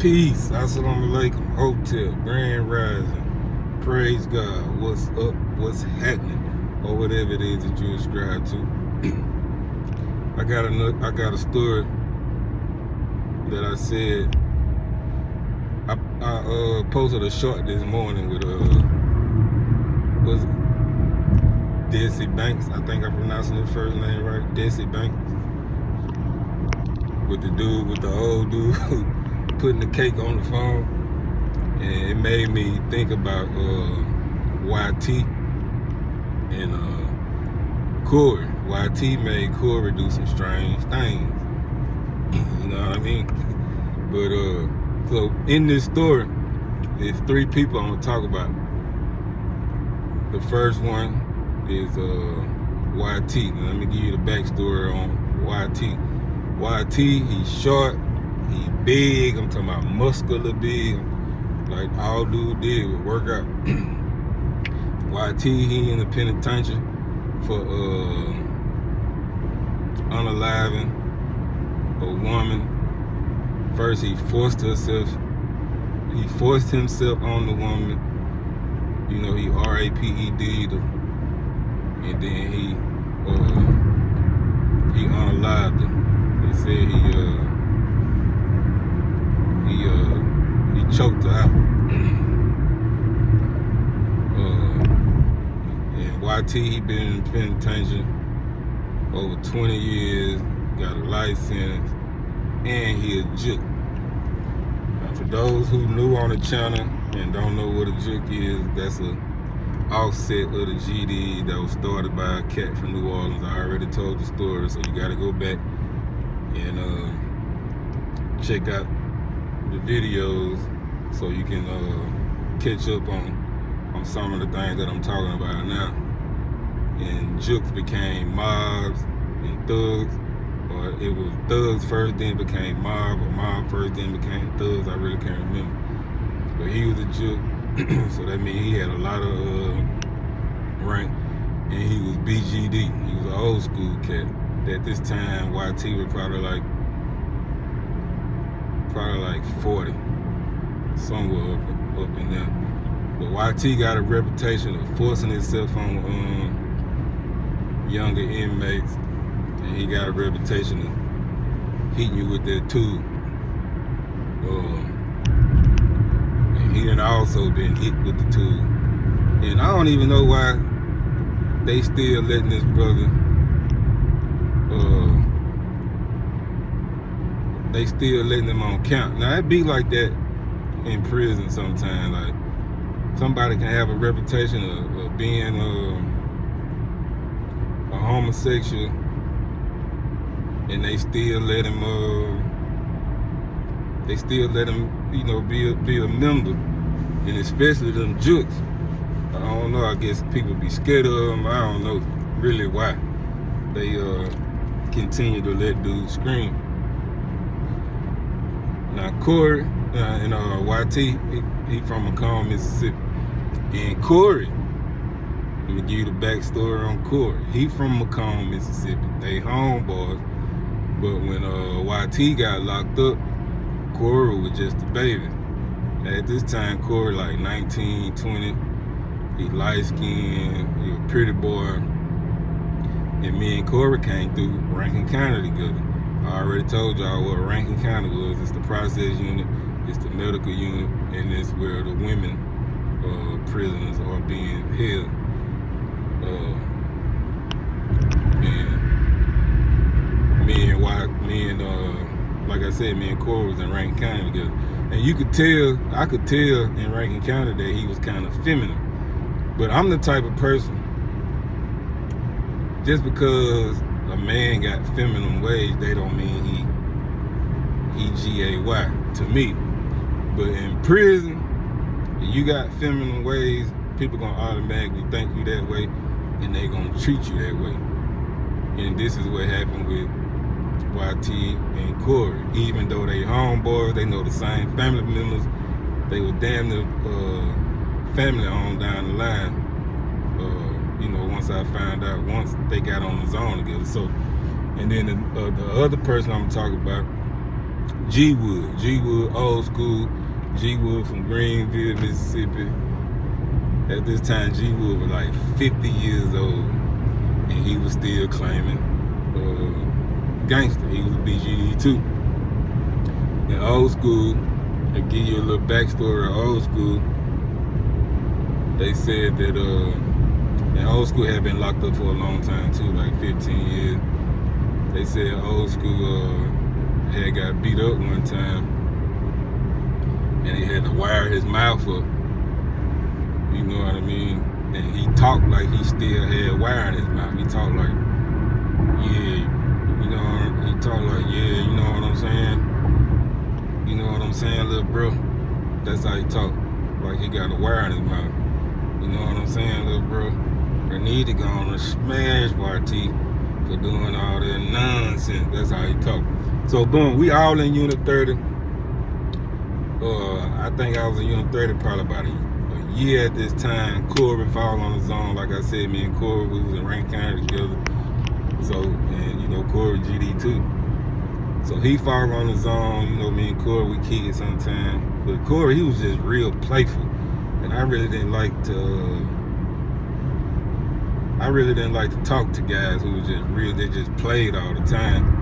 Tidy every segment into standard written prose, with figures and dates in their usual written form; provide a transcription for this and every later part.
Peace. Assalamu alaikum. Hotel. Grand Rising. Praise God. What's up? What's happening? Or whatever it is that you ascribe to. I got a story that I said. I posted a short this morning with was Desi Banks. I think I'm pronouncing his first name right. Desi Banks. With the old dude putting the cake on the phone. And it made me think about YT and Corey. YT made Corey do some strange things. You know what I mean? But so in this story, there's three people I'm gonna talk about. The first one is YT. Now, let me give you the backstory on YT. YT, he's short, he big. I'm talking about muscular big. Like all dude did was work out. YT, he in the penitentiary for unaliving a woman. First, he forced himself on the woman. You know, he RAPED'd her, and then he unalived her. They said he choked her out. And YT, he been in penitentiary over 20 years, got a life sentence, and he a juke. Now, for those who new on the channel and don't know what a juke is, that's a offset of the GD that was started by a cat from New Orleans. I already told the story, so you gotta go back and check out the videos so you can catch up on some of the things that I'm talking about now. And jukes became mobs and thugs, or it was thugs first, then became mob, or mob first, then became thugs. I really can't remember. But he was a juke, so that means he had a lot of rank, and he was BGD. He was an old school cat. At this time, YT was probably like 40, somewhere up in there. But YT got a reputation of forcing himself on younger inmates, and he got a reputation of hitting you with that tube. And he done also been hit with the tube. And I don't even know why they still letting this brother. They still letting them on count. Now it be like that in prison sometimes. Like somebody can have a reputation of being a homosexual, and they still let him you know, be a member, and especially them jukes. I don't know. I guess people be scared of them. I don't know really why they continue to let dudes scream. Now Corey and YT, he from Macomb, Mississippi. And Corey, let me give you the backstory on Corey. He from Macomb, Mississippi. They homeboys. But when YT got locked up, Corey was just a baby. At this time, Corey like 19, 20. He light skinned, he a pretty boy. And me and Corey came through Rankin County together. I already told y'all what Rankin County was. It's the process unit, it's the medical unit, and it's where the women prisoners are being held. And like I said, me and Corey was in Rankin County together. And I could tell in Rankin County that he was kind of feminine. But I'm the type of person, just because a man got feminine ways, they don't mean he G-A-Y to me. But in prison, if you got feminine ways, people gonna automatically think you that way, and they gonna treat you that way. And this is what happened with YT and Corey. Even though they homeboys, they know the same family members, they were damn near family on down the line. You know, once they got on the zone together. So, and then the other person I'm talking about G-Wood, old school G-Wood from Greenville, Mississippi. At this time, G-Wood was like 50 years old, and he was still claiming gangster. He was a BGD too. In old school, to give you a little backstory of old school, they said that and old school had been locked up for a long time too, like 15 years. They said old school had got beat up one time, and he had to wire his mouth up. You know what I mean? And he talked like he still had wire in his mouth. He talked like, yeah, you know, he talked like, yeah, you know what I'm saying? You know what I'm saying, little bro? That's how he talk. Like he got a wire in his mouth. You know what I'm saying, little bro? I need to go on and smash YT for doing all that nonsense. That's how he talk. So boom, we all in Unit 30. I think I was in Unit 30 probably about a year at this time. Corey fall on the zone. Like I said, me and Corey, we was in Rankin County together. So, and you know, Corey GD too. So he fall on the zone. You know, me and Corey, we kick it sometimes. But Corey, he was just real playful. And I really didn't like to talk to guys who were just real, they just played all the time.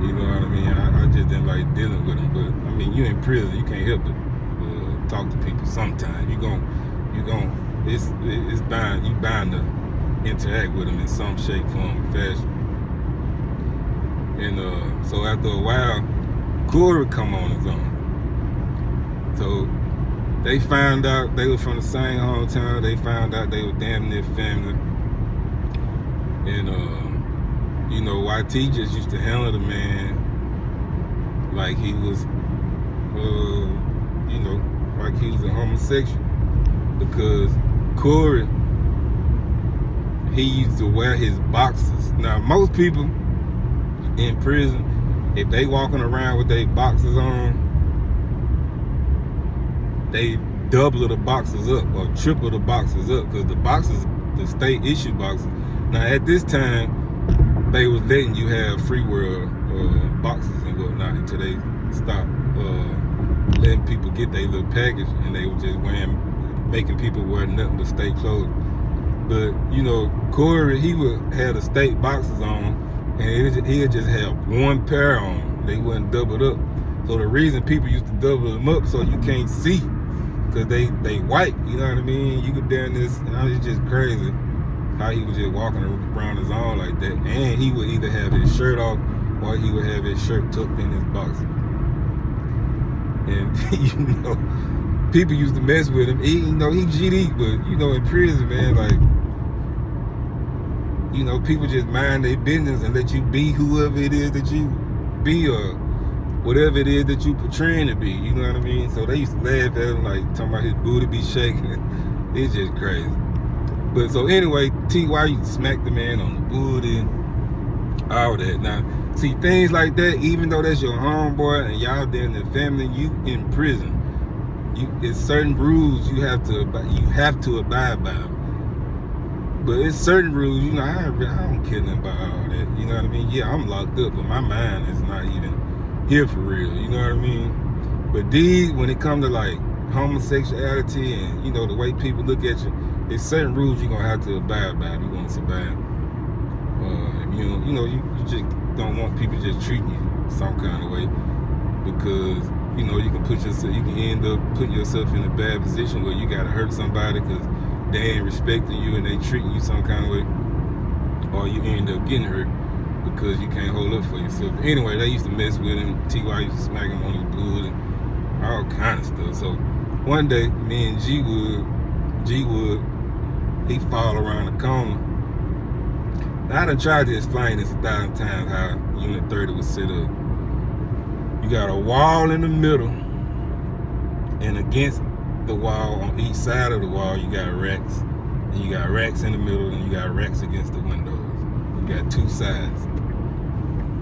You know what I mean? I just didn't like dealing with them. But I mean, you in prison, you can't help but talk to people sometimes. It's bound, you bound to interact with them in some shape, form, or fashion. And so after a while, Corey come on his own. So they found out they were from the same hometown. They found out they were damn near family. And you know, YT just used to handle the man like he was, you know, like he was a homosexual. Because Corey, he used to wear his boxers. Now, most people in prison, if they walking around with their boxers on, they double the boxes up or triple the boxes up, because the boxes, the state issue boxes. Now at this time, they was letting you have free world boxes and whatnot until they stopped letting people get their little package, and they were just making people wear nothing but state clothes. But you know, Corey, he would have the state boxes on, and he'd just have one pair on. They wasn't doubled up. So the reason people used to double them up so you can't see, because they white, you know what I mean? You could down this, it's just crazy how he was just walking around his own like that. And he would either have his shirt off or he would have his shirt tucked in his box. And you know, people used to mess with him. You know, he GD, but you know, in prison, man, like, you know, people just mind their business and let you be whoever it is that you be, or whatever it is that you portraying to be, you know what I mean? So they used to laugh at him, like talking about his booty be shaking. It's just crazy. But so anyway, T.Y. used to smack the man on the booty, all that. Now, see, things like that, even though that's your homeboy and y'all there in the family, you in prison. It's certain rules you have to abide by. But it's certain rules, you know, I don't care nothing about all that. You know what I mean? Yeah, I'm locked up, but my mind is not even here for real, you know what I mean? But these, when it comes to like homosexuality and, you know, the way people look at you, there's certain rules you're gonna have to abide by if you want to survive. You just don't want people just treating you some kind of way, because, you know, you can end up putting yourself in a bad position where you gotta hurt somebody because they ain't respecting you and they treating you some kind of way, or you end up getting hurt because you can't hold up for yourself. But anyway, they used to mess with him. T.Y. used to smack him on his butt and all kind of stuff. So one day, me and G-Wood, he fall around the corner. Now, I done tried to explain this 1,000 times how Unit 30 was set up. You got a wall in the middle, and against the wall, on each side of the wall, you got racks. And you got racks in the middle, and you got racks against the windows. You got two sides,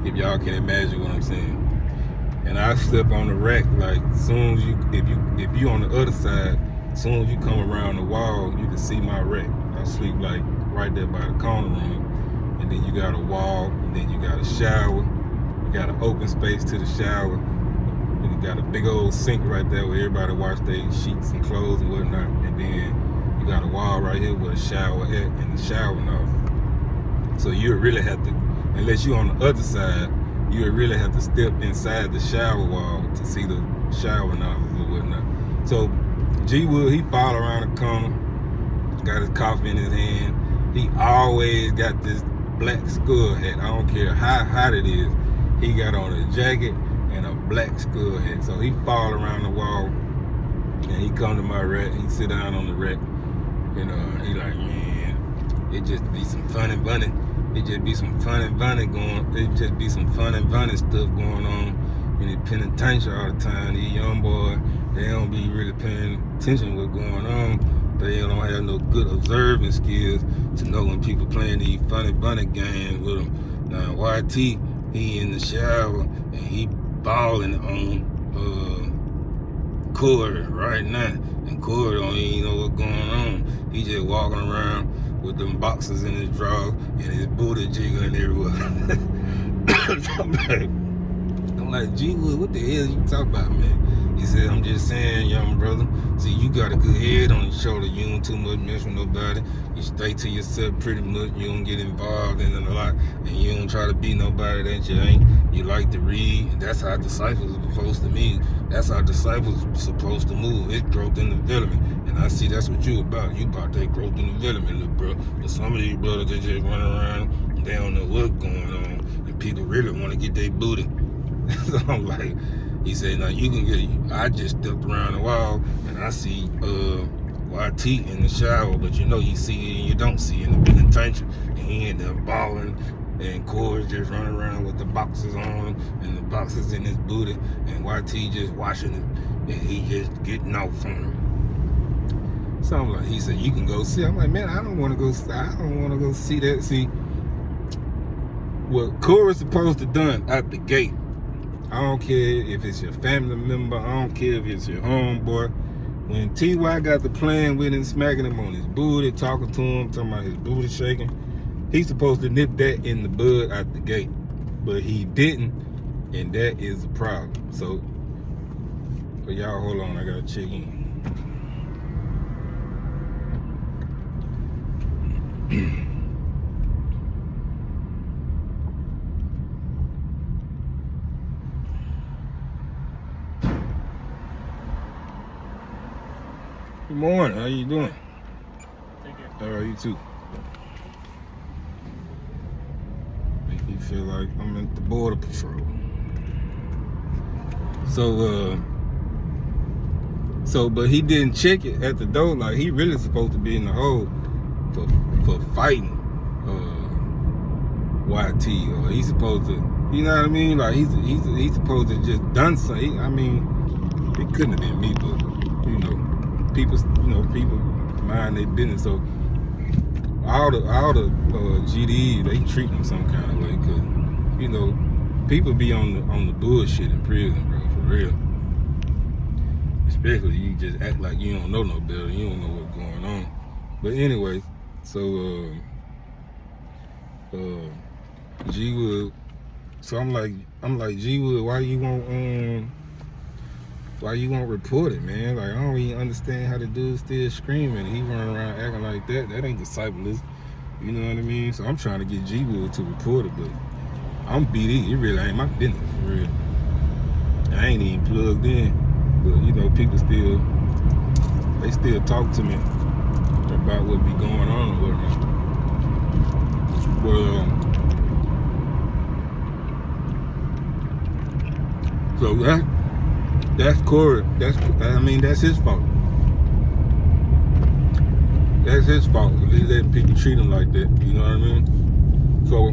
if y'all can imagine what I'm saying. And I slept on the rack, like, soon as if you on the other side, soon as you come around the wall, you can see my rack. I sleep like right there by the corner room. And then you got a wall, and then you got a shower. You got an open space to the shower. got a big old sink right there where everybody wash their sheets and clothes and whatnot. And then you got a wall right here with a shower at and the shower nozzle. So you would really have to, unless you're on the other side, you would really have to step inside the shower wall to see the shower nozzles or whatnot. So G Wood, he followed around the corner, got his coffee in his hand. He always got this black skull hat. I don't care how hot it is. He got on a jacket and a black skull hat. So he fall around the wall and he come to my rack. He sit down on the rack. You know, he like, man, it just be some fun and funny. It just be some fun and funny stuff going on in the penitentiary all the time. These young boys, they don't be really paying attention to what's going on. They don't have no good observing skills to know when people playing these funny games with them. Now YT, he in the shower and he balling on Corey right now, and Corey don't even know what's going on. He just walking around with them boxes in his drawers and his booty jiggling everywhere. I'm like, G Wood, what the hell you talking about, man? He said, I'm just saying, young brother, see, you got a good head on your shoulder. You don't too much mess with nobody. You stay to yourself pretty much. You don't get involved in it a lot, and you don't try to be nobody that you ain't. You like to read, and that's how disciples are supposed to be. That's how disciples are supposed to move. It's growth and development. And I see that's what you about. You about that growth and development, little bro. But some of these brothers, they just run around, and they don't know what's going on, and people really want to get their booty. So I'm like, he said, now you can get, I just stepped around the wall and I see YT in the shower, but you know you see it and you don't see it in the penitentiary. And he ended up balling, and Corey's just running around with the boxes on him and the boxes in his booty, and YT just washing him, and he just getting off on him. So I'm like, he said, you can go see. I'm like, man, I don't want to go see that. See, what Corey's supposed to done at the gate, I don't care if it's your family member. I don't care if it's your homeboy. When T.Y. got the playing with him, smacking him on his booty, talking to him, talking about his booty shaking, he's supposed to nip that in the bud out the gate. But he didn't, and that is the problem. So, but y'all hold on, I gotta check in. Good morning. How you doing? Take care. All right, you too. Make me feel like I'm at the border patrol. But he didn't check it at the door. Like, he really supposed to be in the hole for fighting YT, or he's supposed to, you know what I mean? Like, he's supposed to just done something. I mean, it couldn't have been me, but you know. People mind their business. So all the GDs, they treat them some kind of way, cause you know people be on the bullshit in prison, bro, for real. Especially you just act like you don't know no better, you don't know what's going on. But anyway, so G Wood. So I'm like G Wood, why you won't report it, man? Like, I don't even understand how the dude's still screaming. He running around acting like that. That ain't discipleless. You know what I mean? So I'm trying to get G Wood to report it, but I'm BD. It really ain't my business, for real. I ain't even plugged in. But, you know, people still talk to me about what be going on or whatnot. So that's Corey. That's his fault. That's his fault. He letting people treat him like that. You know what I mean? So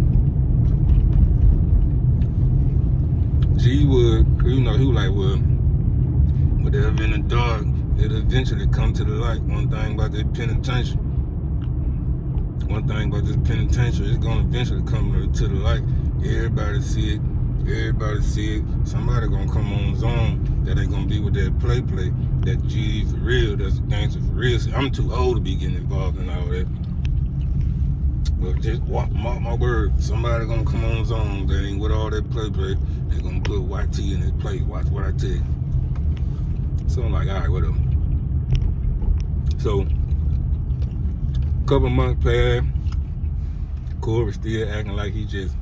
G Wood, you know, he was like, well, whatever in the dark, it'll eventually come to the light. One thing about this penitentiary, it's gonna eventually come to the light. Everybody see it. Somebody gonna come on zone that ain't gonna be with that play. That G for real, that's a gangster for real. See, I'm too old to be getting involved in all that. But just mark my word, somebody gonna come on zone that ain't with all that play. They gonna put YT in his place. Watch what I tell you. So I'm like, all right, whatever. So a couple months passed. Corey still acting like he just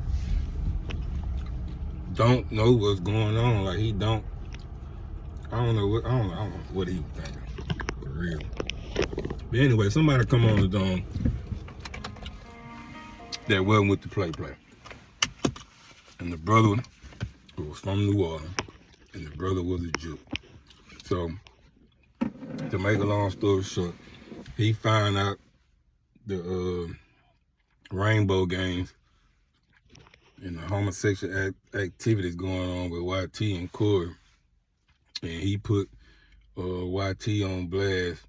don't know what's going on. Like he don't. I don't know what he was thinking. For real. But anyway, somebody come on the dome that wasn't with the play. And the brother was from New Orleans. And the brother was a Jew. So, to make a long story short, he found out the rainbow games and the homosexual activities going on with YT and Corey. And he put YT on blast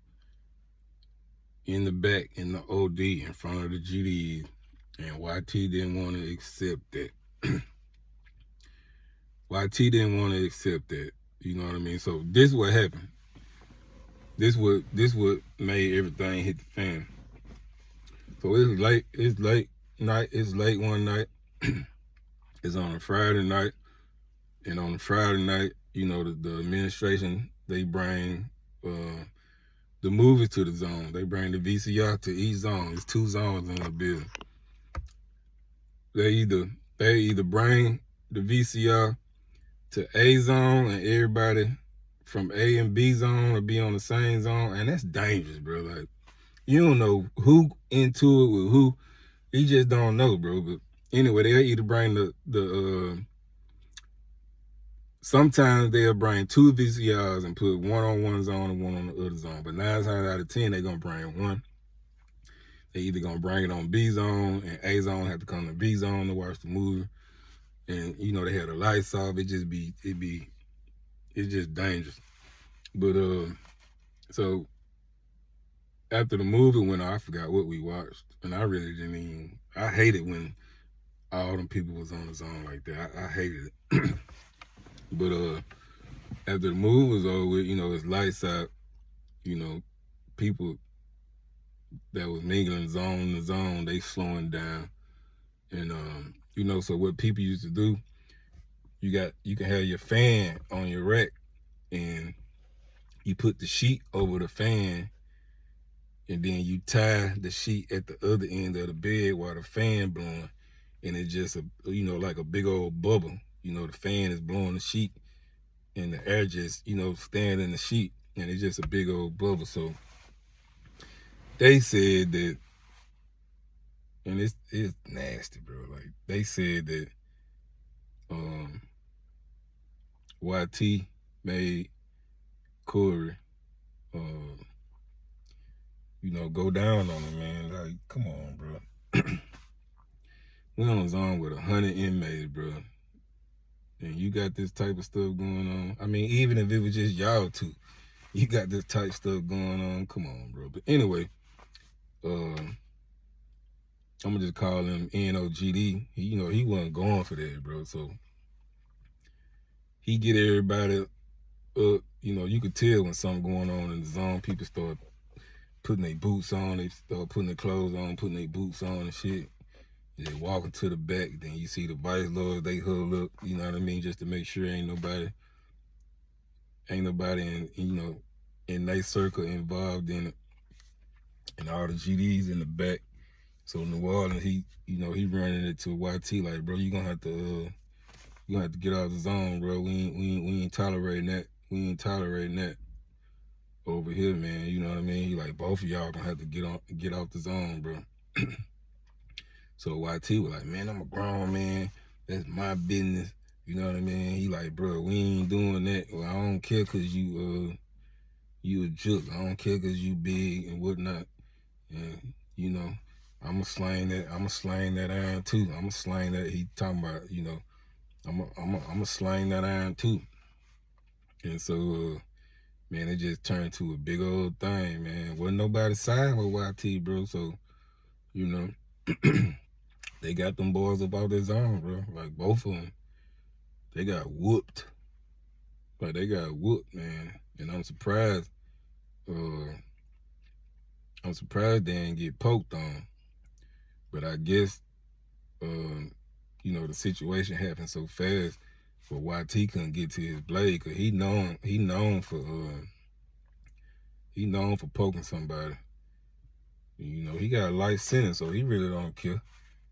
in the back in the OD in front of the GDs. And YT didn't want to accept that. YT didn't want to accept that. You know what I mean? So this what happened. This what made everything hit the fan. So it's late one night. It's on a Friday night. And on a Friday night, you know, the administration, they bring the movies to the zone. They bring the VCR to each zone. There's 2 zones in the building. They either bring the VCR to A zone and everybody from A and B zone will be on the same zone, and that's dangerous, bro. Like, you don't know who into it with who. You just don't know, bro. But anyway, they'll either bring the sometimes they'll bring 2 VCRs and put one on one zone and one on the other zone. But 9 times out of 10, they're gonna bring one. They either gonna bring it on B zone and A zone have to come to B zone to watch the movie. And you know, they had the lights off. It's just dangerous. But so after the movie went off, I forgot what we watched, and I really didn't even. I hated when all them people was on the zone like that. I hated it. But after the movie was over, you know, it's lights out. You know, people that was mingling zone to zone, they slowing down, and you know, so what people used to do, you can have your fan on your rack, and you put the sheet over the fan, and then you tie the sheet at the other end of the bed while the fan blowing, and it's just you know, like a big old bubble. You know, the fan is blowing the sheet, and the air just, you know, staying in the sheet, and it's just a big old bubble. So they said that, and it's nasty, bro. Like, they said that YT made Corey you know, go down on him, man. Like, come on, bro. We on a zone with 100 inmates, bro. And you got this type of stuff going on. I mean, even if it was just y'all 2, you got this type stuff going on. Come on, bro. But anyway, I'm gonna just call him NOGD. You know, he wasn't going for that, bro. So he get everybody up. You know, you could tell when something going on in the zone. People start putting their boots on. They start putting their clothes on, putting their boots on and shit. They walking to the back. Then you see the vice lords. They huddle up. You know what I mean, just to make sure ain't nobody in, you know, in their circle involved in it. And all the GDs in the back. So New Orleans, he running it to YT like, bro, you gonna have to get out of the zone, bro. We ain't tolerating that. We ain't tolerating that over here, man. You know what I mean? He like, both of y'all gonna have to get off the zone, bro. So YT was like, man, I'm a grown man. That's my business. You know what I mean? He like, bro, we ain't doing that. Well, I don't care cause you a jerk. I don't care cause you big and whatnot. And you know, I'ma slang that iron too. I'ma slang that. He talking about, you know, I'ma slang that iron too. And so man, it just turned to a big old thing, man. Wasn't nobody siding with YT, bro. So, you know, they got them boys up out their zone, bro. Like, both of them, they got whooped. Like, they got whooped, man. And I'm surprised they didn't get poked on. But I guess, you know, the situation happened so fast but YT couldn't get to his blade because he known for poking somebody. You know, he got a life sentence, so he really don't care.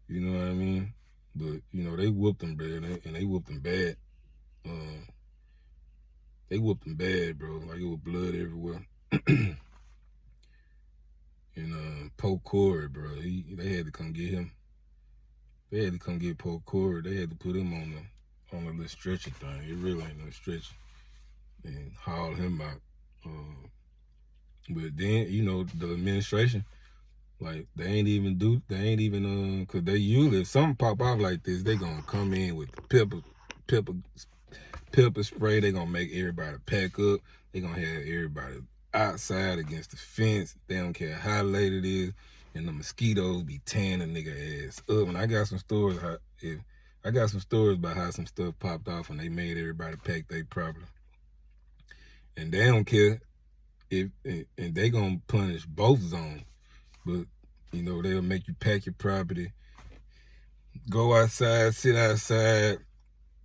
You know what I mean? But you know, they whooped him, bro, and they whooped him bad. They whooped him bad, bro. Like it was blood everywhere. And Poe Corey, bro, they had to come get him. They had to come get Poe Corey. They had to put him on a little stretcher thing. It really ain't no stretcher, and haul him out. But then, you know, the administration, like they ain't even cause they usually if something pop off like this, they gonna come in with pepper spray. They gonna make everybody pack up. They gonna have everybody outside against the fence. They don't care how late it is, and the mosquitoes be tearing a nigga ass up. And I got some stories about how some stuff popped off and they made everybody pack their property. And they don't care and they gonna punish both zones. But you know, they'll make you pack your property, go outside, sit outside.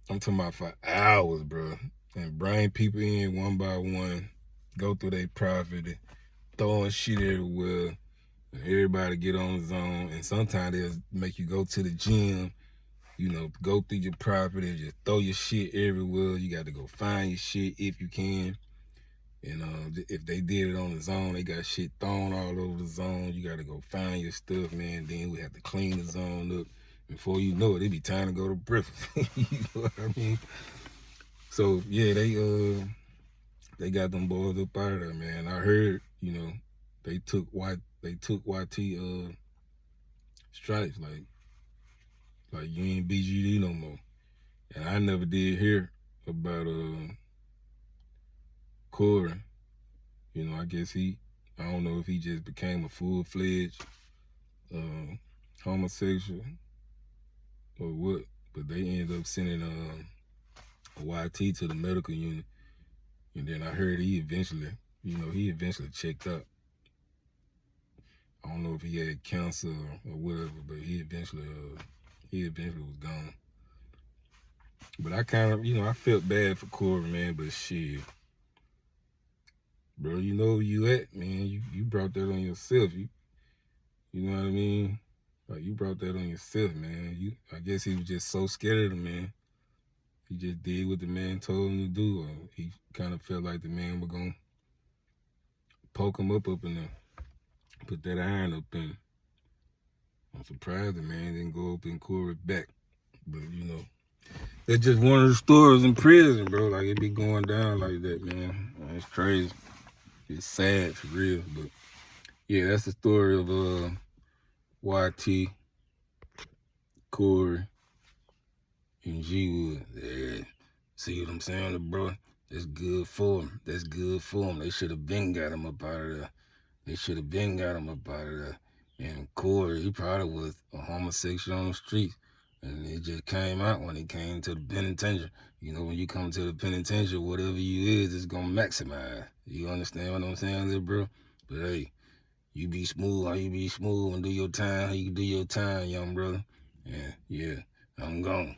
I'm talking about for hours, bro, and bring people in one by one, go through their property, throwing shit everywhere, and everybody get on the zone. And sometimes they'll make you go to the gym, you know, go through your property, just throw your shit everywhere. You got to go find your shit if you can. And if they did it on the zone, they got shit thrown all over the zone. You got to go find your stuff, man. Then we have to clean the zone up. Before you know it, it be time to go to breakfast. You know what I mean? So yeah, they got them boys up out of there, man. I heard, you know, they took YT stripes, like you ain't BGD no more. And I never did hear about Corey. You know, I guess I don't know if he just became a full-fledged homosexual or what, but they ended up sending a YT to the medical unit. And then I heard he eventually checked out. I don't know if he had cancer or whatever, but he eventually was gone. But I kind of, you know, I felt bad for Corey, man, but shit. Bro, you know where you at, man. You brought that on yourself. You know what I mean? Like, you brought that on yourself, man. I guess he was just so scared of the man. He just did what the man told him to do. Or he kind of felt like the man was going to poke him up in there, put that iron up in him. I'm surprised the man didn't go up in Corey's back. But, you know, that's just one of the stories in prison, bro. Like, it be going down like that, man. It's crazy. It's sad for real. But, yeah, that's the story of YT, Corey, and G-Wood. Yeah. See what I'm saying, bro? That's good for him. That's good for him. They should have been got him up out of there. And Corey, he probably was a homosexual on the streets. And it just came out when he came to the penitentiary. You know, when you come to the penitentiary, whatever you is, it's going to maximize. You understand what I'm saying, little bro? But hey, you be smooth how you be smooth and do your time how you do your time, young brother. And yeah, I'm gone.